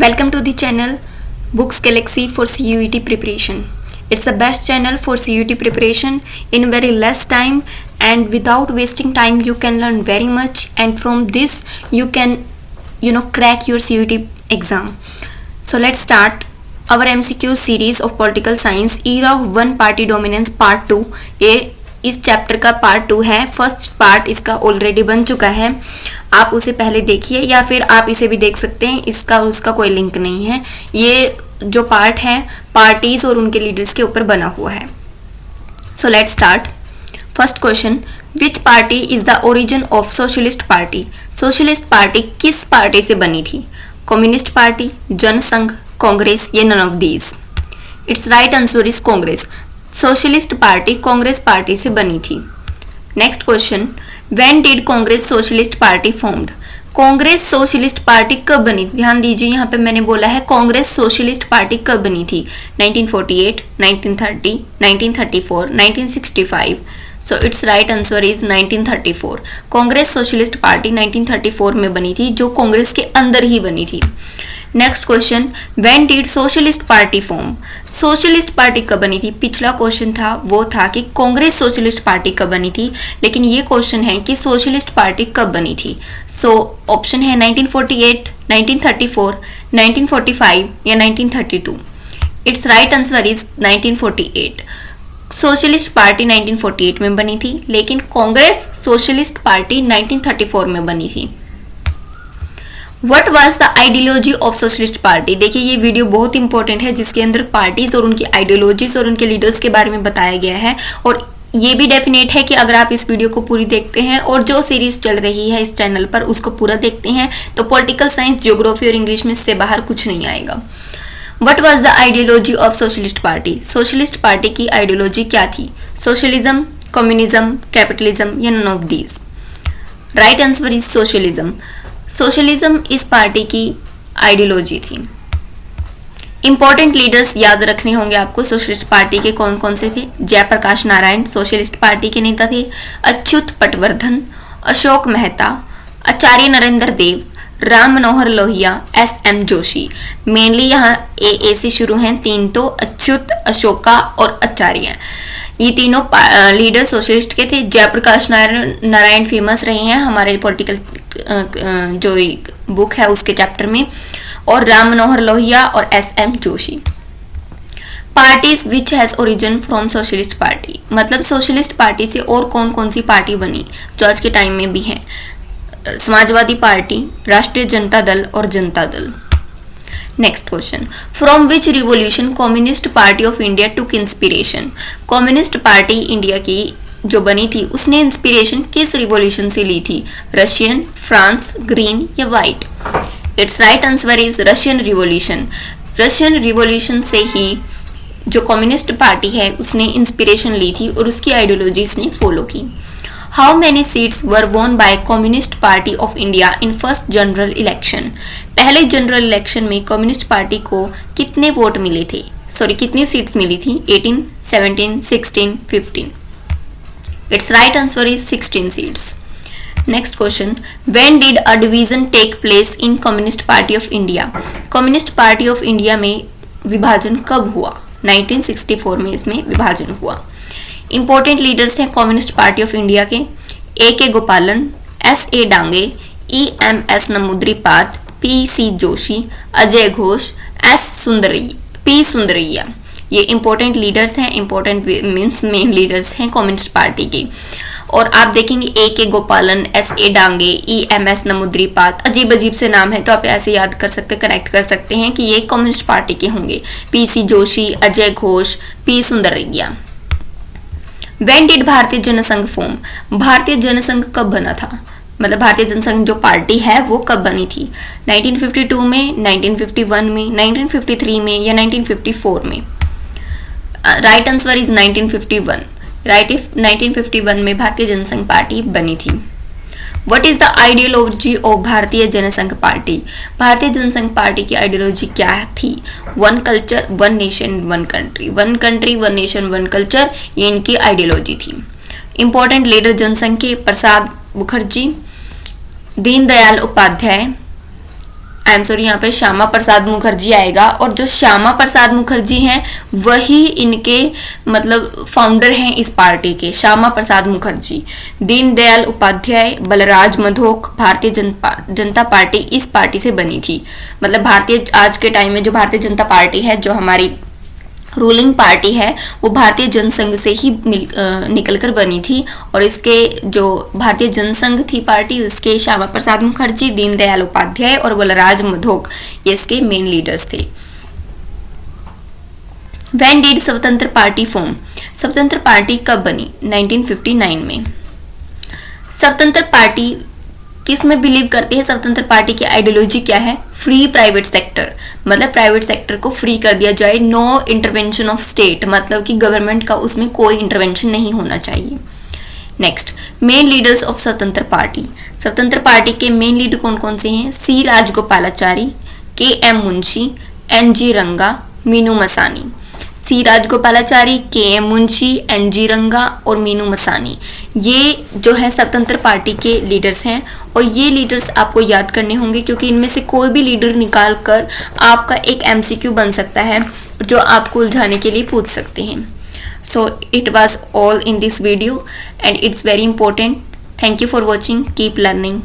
Welcome to the channel Books Galaxy for CUET preparation. It's the best channel for CUET preparation in very less time, and without wasting time you can learn very much, and from this you can crack your CUET exam. So let's start our MCQ series of political science era of one party dominance part 2. ये इस chapter का part 2 है. First part इसका already बन चुका है, आप उसे पहले देखिए या फिर आप इसे भी देख सकते हैं. इसका और उसका कोई लिंक नहीं है. ये जो पार्ट है पार्टीज और उनके लीडर्स के ऊपर बना हुआ है. So let's start. First question, which party is the origin of socialist party? Socialist party किस पार्टी से बनी थी? कम्युनिस्ट पार्टी, जनसंघ, कांग्रेस, ये none of these. It's right answer is Congress. Socialist party Congress party से बनी थी. Next question, when did Congress socialist party formed? Congress socialist party कब बनी थी? ध्यान दीजिए, यहाँ पे मैंने बोला है कांग्रेस सोशलिस्ट पार्टी कब बनी थी. 1948, 1930, 1934, 1965. So it's right answer is 1934. Congress socialist party 1934 में बनी थी, जो कांग्रेस के अंदर ही बनी थी. Next question, when did socialist party form? Socialist party कब बनी थी? पिछला क्वेश्चन था वो था कि कांग्रेस सोशलिस्ट पार्टी कब बनी थी, लेकिन ये क्वेश्चन है कि सोशलिस्ट पार्टी कब बनी थी. सो ऑप्शन है 1948, 1934, 1945 या 1932. It's right answer is 1948. Socialist party 1948 में बनी थी, लेकिन कांग्रेस सोशलिस्ट पार्टी 1934 में बनी थी. What was the ideology of socialist party? देखिए ये वीडियो बहुत इंपॉर्टेंट है, जिसके अंदर पार्टीज और उनकी आइडियोलॉजीज और उनके लीडर्स के बारे में बताया गया है. और ये भी डेफिनेट है कि अगर आप इस वीडियो को पूरी देखते हैं और जो सीरीज चल रही है इस चैनल पर उसको पूरा देखते हैं तो पॉलिटिकल साइंस, ज्योग्राफी और इंग्लिश में से बाहर कुछ नहीं आएगा. What was the ideology of socialist party? Socialist party की आइडियोलॉजी क्या थी? सोशलिज्म, कम्युनिज्म, कैपिटलिज्म या none of these. Right answer is socialism. Socialism इस पार्टी की आइडियोलॉजी थी. इंपॉर्टेंट लीडर्स याद रखने होंगे आपको सोशलिस्ट पार्टी के कौन कौन से थे. जयप्रकाश नारायण सोशलिस्ट पार्टी के नेता थे. अच्युत पटवर्धन, अशोक मेहता, आचार्य नरेंद्र देव, राम मनोहर लोहिया, एस.एम. जोशी. मेनली यहाँ ए से शुरू हैं तीन, तो अच्युत, अशोका और आचार्य, ये तीनों लीडर सोशलिस्ट के थे. जयप्रकाश नारायण फेमस रहे हैं हमारे पॉलिटिकल जो बुक है उसके चैप्टर में, और राम मनोहर लोहिया और SM. Joshi. Parties which has origin from socialist party, मतलब सोशलिस्ट पार्टी से और कौन कौन सी पार्टी बनी जो आज के टाइम में भी है. समाजवादी पार्टी, राष्ट्रीय जनता दल और Janata Dal. Next question, from which revolution communist party of India took inspiration? Communist party India की जो बनी थी उसने इंस्पिरेशन किस रिवॉल्यूशन से ली थी? रशियन, फ्रांस, ग्रीन या white. It's right answer is Russian revolution. Russian revolution से ही जो कम्युनिस्ट पार्टी है उसने इंस्पिरेशन ली थी और उसकी आइडियोलॉजीज ने फॉलो की. How many seats were won by communist party of India in first general election? पहले जनरल इलेक्शन में कम्युनिस्ट पार्टी को कितने वोट मिले थे? कितनी सीट्स मिली थी? 18, 17, 16, 15. Its right answer is 16 seats. Next question, when did a division take place in Communist Party of India? Communist Party of India में विभाजन कब हुआ? 1964 में इसमें विभाजन हुआ. Important leaders हैं कम्युनिस्ट पार्टी ऑफ इंडिया के. A.K. गोपालन, S.A. Dange, E.M.S. नमूद्रीपाद, P.C. Joshi, Ajay Ghosh, P. Sundarayya. ये इंपॉर्टेंट लीडर्स हैं. इंपॉर्टेंट मीन्स मेन लीडर्स हैं कम्युनिस्ट पार्टी के. और आप देखेंगे A.K. गोपालन, S.A. डांगे, E.M.S. नमूद्रीपाद, अजीब अजीब से नाम है तो आप ऐसे याद कर सकते, करेक्ट कर सकते हैं कि ये कम्युनिस्ट पार्टी के होंगे. P.C. Joshi, Ajay Ghosh, P. Sundarayya. When did भारतीय जनसंघ फॉर्म? भारतीय जनसंघ कब बना था? मतलब भारतीय जनसंघ जो पार्टी है वो कब बनी थी? 1952 में, 1951 में, 1953 में या 1954 में. Right answer is 1951. 1951 में भारतीय जनसंघ पार्टी बनी थी. What is the ideology of भारतीय जनसंघ पार्टी? भारतीय जनसंघ पार्टी की आइडियोलॉजी क्या थी? One culture, one nation, one country. One country, one nation, one culture, ये इनकी आइडियोलॉजी थी. इंपॉर्टेंट लीडर जनसंघ के Prasad Mukherjee, Deendayal Upadhyaya, I am sorry, यहाँ पे श्यामा प्रसाद मुखर्जी आएगा, और जो श्यामा प्रसाद मुखर्जी हैं वही इनके मतलब फाउंडर हैं इस पार्टी के, श्यामा प्रसाद मुखर्जी। दीनदयाल उपाध्याय, बलराज मधोक, भारतीय जनता पार्टी इस पार्टी से बनी थी। मतलब भारतीय आज के टाइम में जो भारतीय जनता पार्टी है, जो हमारी रूलिंग पार्टी है, वो भारतीय जनसंघ से ही निकलकर बनी थी। और इसके जो भारतीय जनसंघ थी पार्टी, उसके श्यामा प्रसाद मुखर्जी, दीनदयाल उपाध्याय और बलराज मधोक ये इसके मेन लीडर्स थे। When did स्वतंत्र पार्टी फॉर्म? स्वतंत्र पार्टी कब बनी? 1959 में। स्वतंत्र पार्टी किस में बिलीव करती है? स्वतंत्र पार्टी की आइडियोलॉजी क्या है? फ्री प्राइवेट सेक्टर, मतलब प्राइवेट सेक्टर को फ्री कर दिया जाए, नो इंटरवेंशन ऑफ स्टेट, मतलब कि गवर्नमेंट का उसमें कोई इंटरवेंशन नहीं होना चाहिए। नेक्स्ट, मेन लीडर्स ऑफ स्वतंत्र पार्टी। स्वतंत्र पार्टी के मेन लीडर कौन कौन से हैं? सी राजगोपालाचारी, के एम मुंशी, एन जी रंगा, मीनू मसानी। सी राजगोपालाचारी, के एम मुंशी, एन जी रंगा और मीनू मसानी, ये जो है स्वतंत्र पार्टी के लीडर्स हैं। और ये लीडर्स आपको याद करने होंगे, क्योंकि इनमें से कोई भी लीडर निकाल कर आपका एक एमसीक्यू बन सकता है जो आपको उलझाने के लिए पूछ सकते हैं। So it was all in this video and it's very important. Thank you for watching, keep learning.